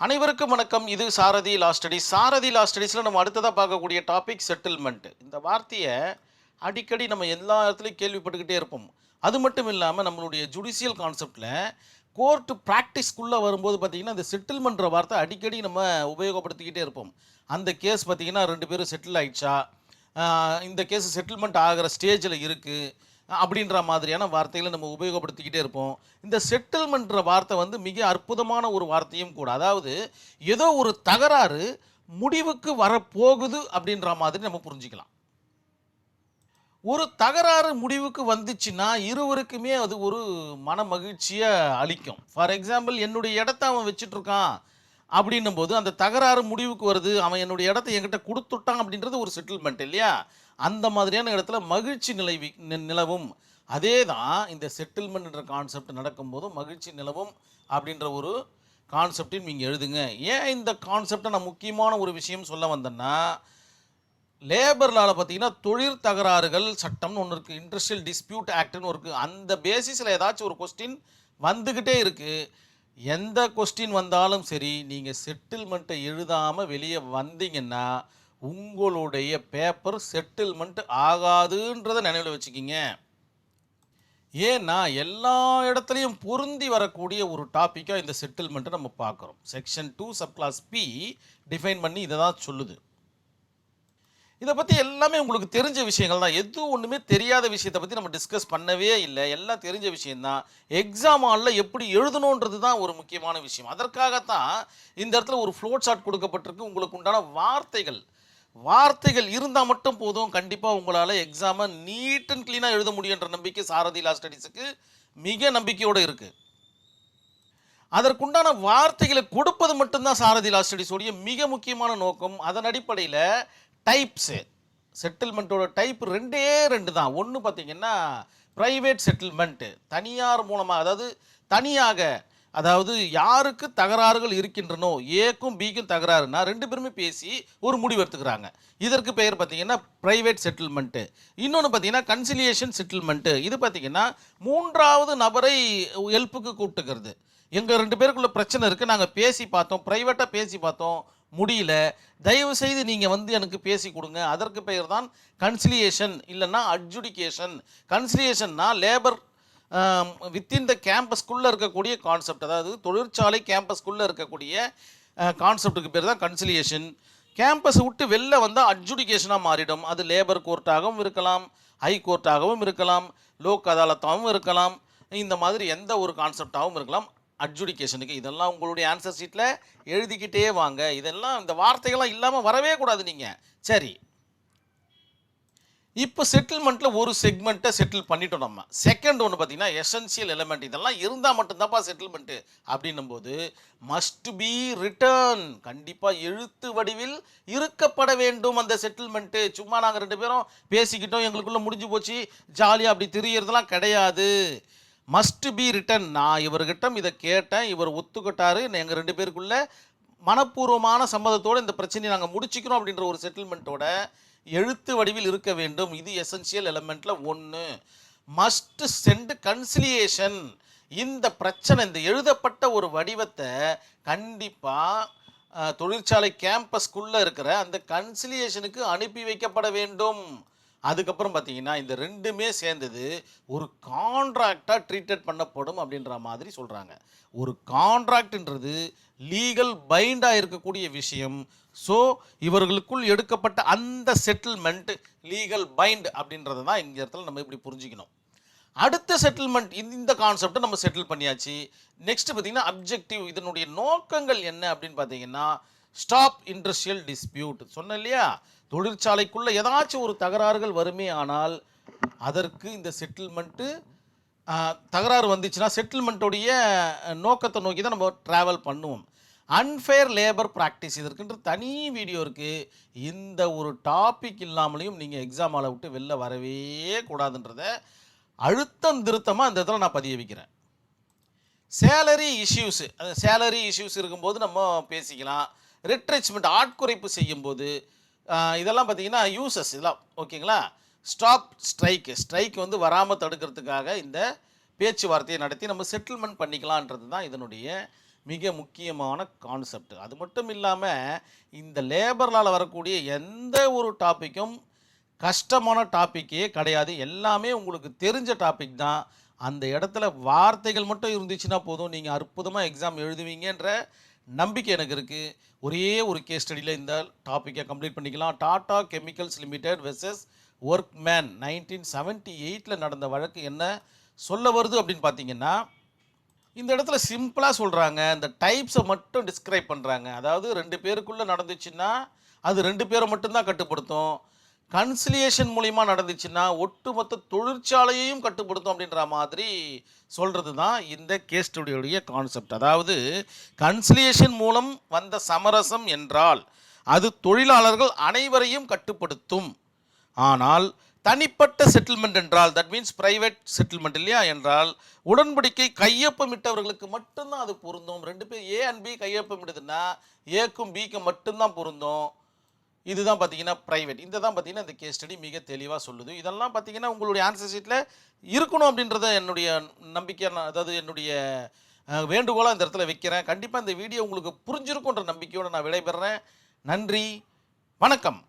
அனைவருக்கும் வணக்கம். இது சாரதி லா ஸ்டடீஸ். சாரதி லா ஸ்டடீஸில் நம்ம அடுத்ததாக பார்க்கக்கூடிய டாபிக் செட்டில்மெண்ட். இந்த வார்த்தையை அடிக்கடி நம்ம எல்லா இடத்துலையும் கேள்விப்பட்டுக்கிட்டே இருப்போம். அது மட்டும் இல்லாமல் நம்மளுடைய ஜுடிஷியல் கான்செப்டில் கோர்ட்டு ப்ராக்டிஸ்க்குள்ளே வரும்போது பார்த்திங்கன்னா இந்த செட்டில்மெண்ட்ற வார்த்தை அடிக்கடி நம்ம உபயோகப்படுத்திக்கிட்டே இருப்போம். அந்த கேஸ் பார்த்திங்கன்னா 2 பேரும் செட்டில் ஆயிடுச்சா, இந்த கேஸ் செட்டில்மெண்ட் ஆகிற ஸ்டேஜில் இருக்குது அப்படின்ற மாதிரியான வார்த்தைகளை நம்ம உபயோகப்படுத்திக்கிட்டே இருப்போம். இந்த செட்டில்மெண்ட்ற வார்த்தை வந்து மிக அற்புதமான ஒரு வார்த்தையும் கூட. அதாவது ஏதோ ஒரு தகராறு முடிவுக்கு வரப்போகுது அப்படின்ற மாதிரி நம்ம புரிஞ்சுக்கலாம். ஒரு தகராறு முடிவுக்கு வந்துச்சுன்னா இருவருக்குமே அது ஒரு மன மகிழ்ச்சியை அளிக்கும். ஃபார் எக்ஸாம்பிள், என்னுடைய இடத்த அவன் வச்சுட்டு இருக்கான் அப்படின்னும் போது அந்த தகராறு முடிவுக்கு வருது, அவன் என்னுடைய இடத்த என்கிட்ட கொடுத்துட்டான் அப்படின்றது ஒரு செட்டில்மெண்ட் இல்லையா? அந்த மாதிரியான இடத்துல மகிழ்ச்சி நிலவும். அதே தான் இந்த செட்டில்மெண்ட்ன்ற கான்செப்ட் நடக்கும்போதும் மகிழ்ச்சி நிலவும் அப்படின்ற ஒரு கான்செப்டையும் நீங்கள் எழுதுங்க. ஏன் இந்த கான்செப்டை நான் முக்கியமான ஒரு விஷயம் சொல்ல வந்தேன்னா, லேபர் லாவில் பார்த்தீங்கன்னா தொழில் தகராறுகள் சட்டம்னு ஒன்று இருக்குது, இண்டஸ்ட்ரியல் டிஸ்பியூட் ஆக்ட்னு இருக்குது. அந்த பேசிஸில் ஏதாச்சும் ஒரு கொஸ்டின் வந்துக்கிட்டே இருக்குது. எந்த கொஸ்டின் வந்தாலும் சரி, நீங்கள் செட்டில்மெண்ட்டை எழுதாமல் வெளியே வந்தீங்கன்னா உங்களுடைய பேப்பர் செட்டில்மெண்ட் ஆகாதுன்றதை நினைவில் வச்சுக்கிங்க. ஏன்னா எல்லா இடத்துலையும் பொருந்தி வரக்கூடிய ஒரு டாப்பிக்காக இந்த செட்டில்மெண்ட்டை நம்ம பார்க்குறோம். செக்ஷன் 2 சப்கிளாஸ் பி டிஃபைன் பண்ணி இதை தான் சொல்லுது. இதை பற்றி எல்லாமே உங்களுக்கு தெரிஞ்ச விஷயங்கள் தான். எதுவும் ஒன்றுமே தெரியாத விஷயத்தை பற்றி நம்ம டிஸ்கஸ் பண்ணவே இல்லை. எல்லாம் தெரிஞ்ச விஷயந்தான். எக்ஸாம் ஹாலில் எப்படி எழுதணுன்றது தான் ஒரு முக்கியமான விஷயம். அதற்காகத்தான் இந்த இடத்துல ஒரு ஃப்ளோட் சார்ட் கொடுக்கப்பட்டிருக்கு. உங்களுக்கு உண்டான வார்த்தைகள் இருந்தால் மட்டும் போதும். கண்டிப்பாக உங்களால் எக்ஸாமை நீட் அண்ட் க்ளீனாக எழுத முடியுன்ற நம்பிக்கை சாரதி லா ஸ்டடீஸுக்கு மிக நம்பிக்கையோடு இருக்குது. அதற்குண்டான வார்த்தைகளை கொடுப்பது மட்டும்தான் சாரதி லா ஸ்டடீஸோடைய மிக முக்கியமான நோக்கம். அதன் அடிப்படையில் டைப்ஸு, செட்டில்மெண்ட்டோட டைப் 2 தான். ஒன்று பார்த்திங்கன்னா ப்ரைவேட் செட்டில்மெண்ட்டு, தனியார் மூலமாக, அதாவது யாருக்கு தகராறுகள் இருக்கின்றனோ, ஏக்கும் பிக்கும் தகராறுனா 2 பேருமே பேசி ஒரு முடிவு எடுத்துக்கிறாங்க. இதற்கு பெயர் பார்த்திங்கன்னா ப்ரைவேட் செட்டில்மெண்ட்டு. இன்னொன்று பார்த்திங்கன்னா கன்சிலியேஷன் செட்டில்மெண்ட்டு. இது பார்த்திங்கன்னா 3வது நபரை ஹெல்ப்புக்கு கூப்பிட்டுக்கிறது. எங்கள் 2 பேருக்குள்ள பிரச்சனை இருக்குது, நாங்கள் பேசி பார்த்தோம், ப்ரைவேட்டாக பேசி பார்த்தோம், முடியல, தயவு செய்து நீங்கள் வந்து எனக்கு பேசி கொடுங்க. அதற்கு பெயர் தான் கன்சிலியேஷன், இல்லைன்னா அட்ஜுடிகேஷன். கன்சிலியேஷன்னா லேபர் வித்தின் த கேம்பஸ்குள்ளே இருக்கக்கூடிய கான்செப்ட், அதாவது தொழிற்சாலை கேம்பஸ்குள்ளே இருக்கக்கூடிய கான்செப்டுக்கு பேர் தான் கன்சிலியேஷன். கேம்பஸை விட்டு வெளில வந்தால் அட்ஜுடிகேஷனாக மாறிடும். அது லேபர் கோர்ட்டாகவும் இருக்கலாம், ஹை கோர்ட்டாகவும் இருக்கலாம், லோக் அதாலத்தாகவும் இருக்கலாம், இந்த மாதிரி எந்த ஒரு கான்செப்டாகவும் இருக்கலாம் அட்ஜுடிகேஷனுக்கு. இதெல்லாம் உங்களுடைய ஆன்சர் ஷீட்டில் எழுதிக்கிட்டே வாங்க. இதெல்லாம் இந்த வார்த்தைகள்லாம் இல்லாமல் வரவே கூடாது நீங்கள். சரி, இப்போ செட்டில்மெண்ட்டில் ஒரு செக்மெண்ட்டை செட்டில் பண்ணிட்டோம் நம்ம. செகண்ட் ஒன்று பார்த்தீங்கன்னா எசென்சியல் எலிமெண்ட். இதெல்லாம் இருந்தால் மட்டும்தான்ப்பா செட்டில்மெண்ட்டு அப்படின்னும் போது மஸ்ட் பி ரிட்டர்ன், கண்டிப்பாக எழுத்து வடிவில் இருக்கப்பட வேண்டும் அந்த செட்டில்மெண்ட்டு. சும்மா நாங்கள் 2 பேரும் பேசிக்கிட்டோம், எங்களுக்குள்ளே முடிஞ்சு போச்சு, ஜாலியாக அப்படி திரியறதுலாம் கிடையாது. Must be written. நான் இவர்கிட்ட இதை கேட்டேன், இவர் ஒத்துக்கிட்டாரு, எங்கள் 2 பேருக்குள்ள மனப்பூர்வமான சம்மதத்தோடு இந்த பிரச்சனையை நாங்கள் முடிச்சுக்கிறோம் அப்படின்ற ஒரு செட்டில்மெண்ட்டோட எழுத்து வடிவில் இருக்க வேண்டும். இது எசென்சியல் எலிமெண்ட்டில் 1. Must sent conciliation. இந்த பிரச்சனை, இந்த எழுதப்பட்ட ஒரு வடிவத்தை கண்டிப்பாக தொழிற்சாலை கேம்பஸ்குள்ளே இருக்கிற அந்த கன்சிலியேஷனுக்கு அனுப்பி வைக்கப்பட வேண்டும். அதுக்கப்புறம் பார்த்தீங்கன்னா இந்த 2மே சேர்ந்தது ஒரு கான்ட்ராக்டாக ட்ரீட்டட் பண்ணப்படும் அப்படின்ற மாதிரி சொல்கிறாங்க. ஒரு கான்ட்ராக்ட்ன்றது லீகல் பைண்டாக இருக்கக்கூடிய விஷயம். ஸோ இவர்களுக்குள் எடுக்கப்பட்ட அந்த செட்டில்மெண்ட் லீகல் பைண்ட் அப்படின்றத தான் இந்த இடத்துல நம்ம இப்படி புரிஞ்சுக்கணும். அடுத்த செட்டில்மெண்ட், இந்த கான்செப்டை நம்ம செட்டில் பண்ணியாச்சு. நெக்ஸ்ட் பார்த்தீங்கன்னா அப்ஜெக்டிவ். இதனுடைய நோக்கங்கள் என்ன அப்படின்னு பார்த்தீங்கன்னா ஸ்டாப் இண்டஸ்ட்ரியல் டிஸ்பியூட். சொன்னேன் இல்லையா, தொழிற்சாலைக்குள்ளே ஏதாச்சும் ஒரு தகராறுகள் வருமே ஆனால் அதற்கு இந்த செட்டில்மெண்ட்டு, தகராறு வந்துச்சுன்னா செட்டில்மெண்ட்டோடைய நோக்கத்தை நோக்கி தான் நம்ம ட்ராவல் பண்ணுவோம். அன்ஃபேர் லேபர் ப்ராக்டிஸ், இதற்குன்ற தனி வீடியோ இருக்குது. இந்த ஒரு டாபிக் இல்லாமலையும் நீங்கள் எக்ஸாம் ஹாலை விட்டு வெளில வரவே கூடாதுன்றத அழுத்தம் திருத்தமாக இந்த இடத்துல நான் பதிய வைக்கிறேன். சேலரி இஷ்யூஸ் இருக்கும்போது நம்ம பேசிக்கலாம். ரிட்ரெச்மெண்ட், ஆட்குறைப்பு செய்யும்போது இதெல்லாம் பார்த்தீங்கன்னா யூசஸ், இதெல்லாம் ஓகேங்களா. ஸ்டாப் ஸ்ட்ரைக் வந்து வராமல் தடுக்கிறதுக்காக இந்த பேச்சுவார்த்தையை நடத்தி நம்ம செட்டில்மெண்ட் பண்ணிக்கலான்றது தான் இதனுடைய மிக முக்கியமான கான்செப்ட். அது மட்டும் இல்லாமல் இந்த லேபர்னால் வரக்கூடிய எந்த ஒரு டாப்பிக்கும் கஷ்டமான டாப்பிக்கே கிடையாது. எல்லாமே உங்களுக்கு தெரிஞ்ச டாபிக் தான். அந்த இடத்துல வார்த்தைகள் மட்டும் இருந்துச்சுன்னா போதும், நீங்கள் அற்புதமாக எக்ஸாம் எழுதுவீங்கன்ற நம்பிக்கை எனக்கு இருக்குது. ஒரே ஒரு கேஸ் ஸ்டடியில் இந்த டாப்பிக்கை கம்ப்ளீட் பண்ணிக்கலாம். Tata chemicals limited versus workmen 1978 நடந்த வழக்கு என்ன சொல்ல வருது அப்படின்னு பார்த்தீங்கன்னா, இந்த இடத்துல சிம்பிளாக சொல்கிறாங்க, இந்த டைப்ஸை மட்டும் டிஸ்கிரைப் பண்ணுறாங்க. அதாவது 2 பேருக்குள்ளே நடந்துச்சுன்னா அது 2 பேரை மட்டும்தான் கட்டுப்படுத்தும். கன்சிலியேஷன் மூலிமா நடந்துச்சுன்னா ஒட்டுமொத்த தொழிற்சாலையையும் கட்டுப்படுத்தும் அப்படின்ற மாதிரி சொல்கிறது தான் இந்த கேஸ் ஸ்டடியோடைய கான்செப்ட். அதாவது கன்சிலியேஷன் மூலம் வந்த சமரசம் என்றால் அது தொழிலாளர்கள் அனைவரையும் கட்டுப்படுத்தும். ஆனால் தனிப்பட்ட செட்டில்மெண்ட் என்றால், தட் மீன்ஸ் பிரைவேட் செட்டில்மெண்ட் இல்லையா, என்றால் உடன்படிக்கை கையொப்பமிட்டவர்களுக்கு மட்டும்தான் அது பொருந்தும். 2 பேர் ஏ அண்ட் பி கையொப்பமிடுதுன்னா ஏக்கும் பிக்கும் மட்டும்தான் பொருந்தும். இதுதான் பார்த்தீங்கன்னா ப்ரைவேட். இந்த தான் பார்த்தீங்கன்னா இந்த கேஸ் ஸ்டடி மிக தெளிவாக சொல்லுது. இதெல்லாம் பார்த்தீங்கன்னா உங்களுடைய ஆன்சர் ஷீட்டில் இருக்கணும் அப்படின்றத என்னுடைய நம்பிக்கை, அதாவது என்னுடைய வேண்டுகோளாக இந்த இடத்துல வைக்கிறேன். கண்டிப்பாக இந்த வீடியோ உங்களுக்கு புரிஞ்சிருக்குன்ற நம்பிக்கையோடு நான் விடைபெறேன். நன்றி, வணக்கம்.